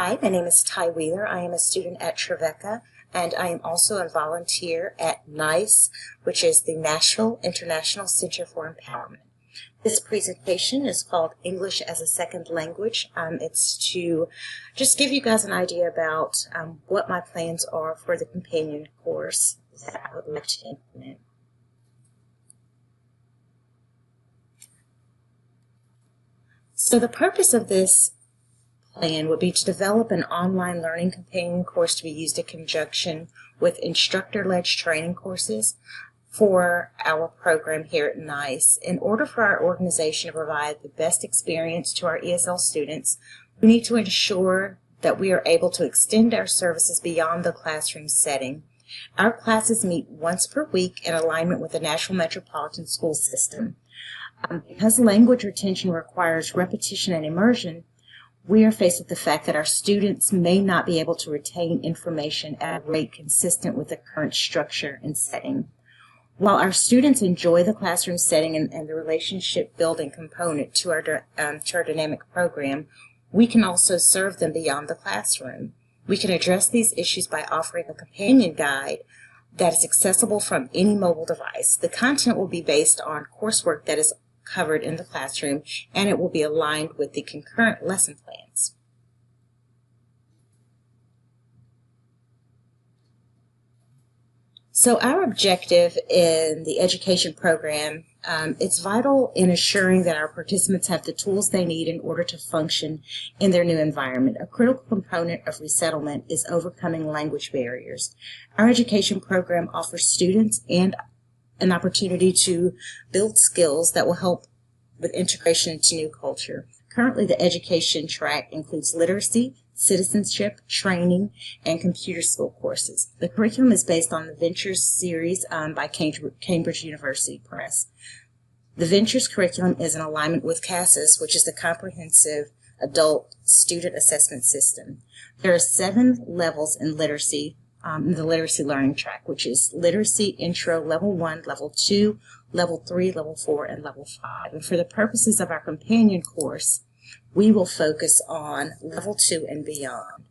Hi, my name is Ty Wheeler. I am a student at Trevecca, and I am also a volunteer at NICE, which is the Nashville International Center for Empowerment. This presentation is called English as a Second Language. It's to just give you guys an idea about what my plans are for the companion course that I would like to implement. So the purpose of this plan would be to develop an online learning companion course to be used in conjunction with instructor-led training courses for our program here at NICE. In order for our organization to provide the best experience to our ESL students, we need to ensure that we are able to extend our services beyond the classroom setting. Our classes meet once per week in alignment with the Nashville Metropolitan School System. Because language retention requires repetition and immersion, we are faced with the fact that our students may not be able to retain information at a rate consistent with the current structure and setting. While our students enjoy the classroom setting and the relationship building component to our dynamic program, we can also serve them beyond the classroom. We can address these issues by offering a companion guide that is accessible from any mobile device. The content will be based on coursework that is covered in the classroom, and it will be aligned with the concurrent lesson plans. So our objective in the education program, it's vital in assuring that our participants have the tools they need in order to function in their new environment. A critical component of resettlement is overcoming language barriers. Our education program offers students and an opportunity to build skills that will help with integration into new culture. Currently, the education track includes literacy, citizenship, training, and computer skill courses. The curriculum is based on the Ventures series by Cambridge University Press. The Ventures curriculum is in alignment with CASAS, which is the Comprehensive Adult Student Assessment System. There are 7 levels in literacy, the literacy learning track, which is literacy intro level 1, level 2, level 3, level 4, and level 5. And for the purposes of our companion course, we will focus on level 2 and beyond.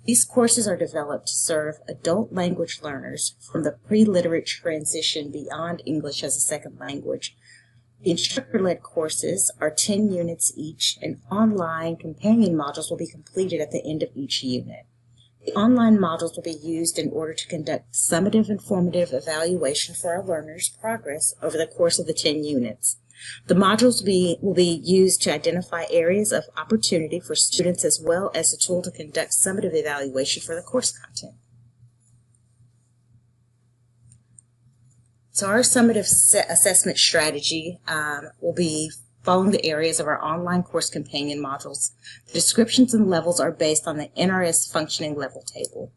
These courses are developed to serve adult language learners from the pre-literate transition beyond English as a second language. The instructor-led courses are 10 units each, and online companion modules will be completed at the end of each unit. The online modules will be used in order to conduct summative and formative evaluation for our learners' progress over the course of the 10 units. The modules will be used to identify areas of opportunity for students as well as a tool to conduct summative evaluation for the course content. So our summative assessment strategy will be following the areas of our online course companion modules. The descriptions and levels are based on the NRS functioning level table.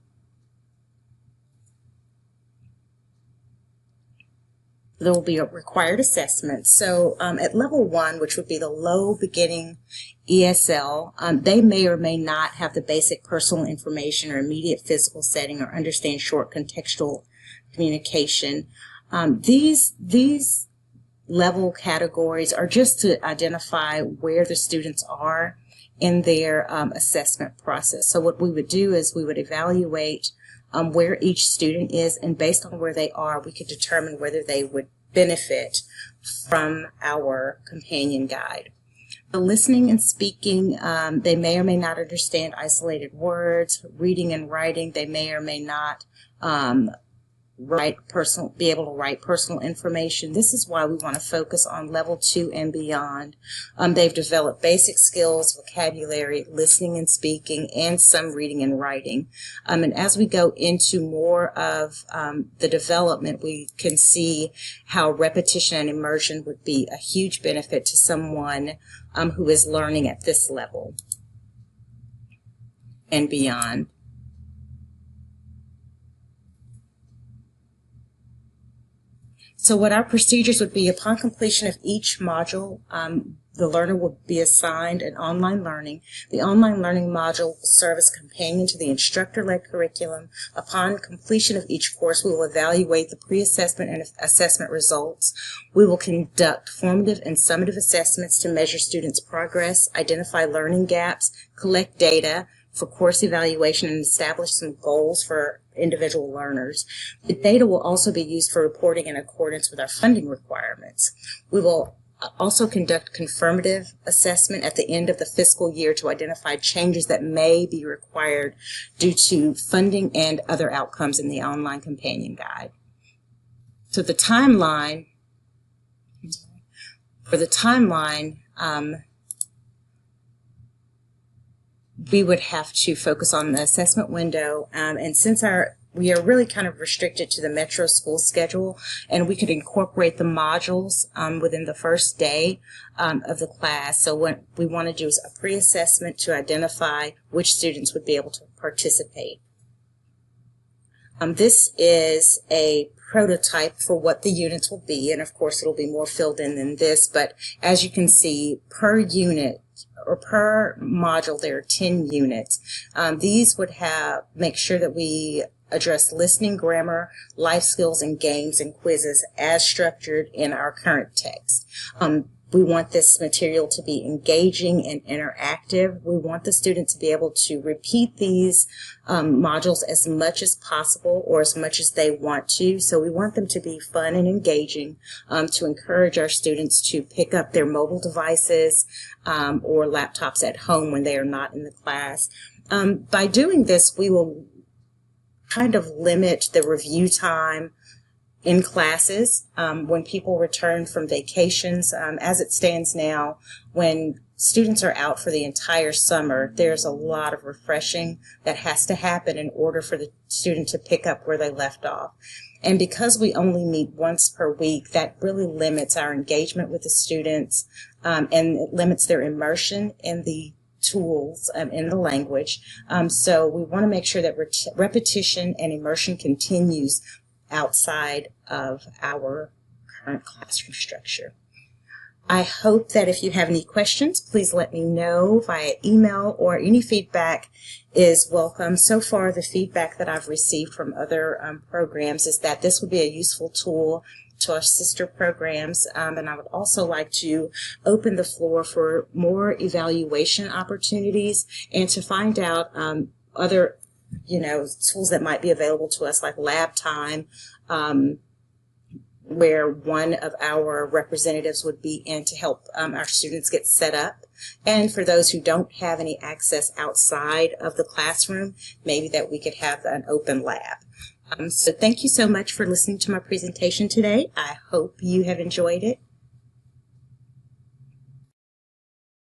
There will be a required assessment. So at level 1, which would be the low beginning ESL, they may or may not have the basic personal information or immediate physical setting or understand short contextual communication. These level categories are just to identify where the students are in their assessment process. So what we would do is we would evaluate where each student is, and based on where they are, we could determine whether they would benefit from our companion guide. The listening and speaking, they may or may not understand isolated words. Reading and writing, they may or may not be able to write personal information. This is why we want to focus on level 2 and beyond. They've developed basic skills, vocabulary, listening and speaking, and some reading and writing. And as we go into more of the development, we can see how repetition and immersion would be a huge benefit to someone who is learning at this level and beyond. So what our procedures would be, upon completion of each module, the learner will be assigned an online learning. The online learning module will serve as a companion to the instructor-led curriculum. Upon completion of each course, we will evaluate the pre-assessment and assessment results. We will conduct formative and summative assessments to measure students' progress, identify learning gaps, collect data, for course evaluation and establish some goals for individual learners. The data will also be used for reporting in accordance with our funding requirements. We will also conduct confirmative assessment at the end of the fiscal year to identify changes that may be required due to funding and other outcomes in the online companion guide. So the timeline, we would have to focus on the assessment window, and since we are really kind of restricted to the Metro school schedule, and we could incorporate the modules within the first day of the class. So what we want to do is a pre-assessment to identify which students would be able to participate. This is a prototype for what the units will be, and of course it'll be more filled in than this, but as you can see, per unit or per module there are 10 units. These would make sure that we address listening, grammar, life skills, and games and quizzes as structured in our current text. We want this material to be engaging and interactive. We want the student to be able to repeat these modules as much as possible or as much as they want to. So we want them to be fun and engaging, to encourage our students to pick up their mobile devices or laptops at home when they are not in the class. By doing this, we will kind of limit the review time in classes when people return from vacations. As it stands now, when students are out for the entire summer, there's a lot of refreshing that has to happen in order for the student to pick up where they left off. And because we only meet once per week, that really limits our engagement with the students, and it limits their immersion in the tools in the language. So we want to make sure that repetition and immersion continues outside of our current classroom structure. I hope that if you have any questions, please let me know via email, or any feedback is welcome. So far, the feedback that I've received from other programs is that this would be a useful tool to our sister programs, and I would also like to open the floor for more evaluation opportunities and to find out other tools that might be available to us, like lab time, where one of our representatives would be in to help our students get set up. And for those who don't have any access outside of the classroom, maybe that we could have an open lab. So thank you so much for listening to my presentation today. I hope you have enjoyed it.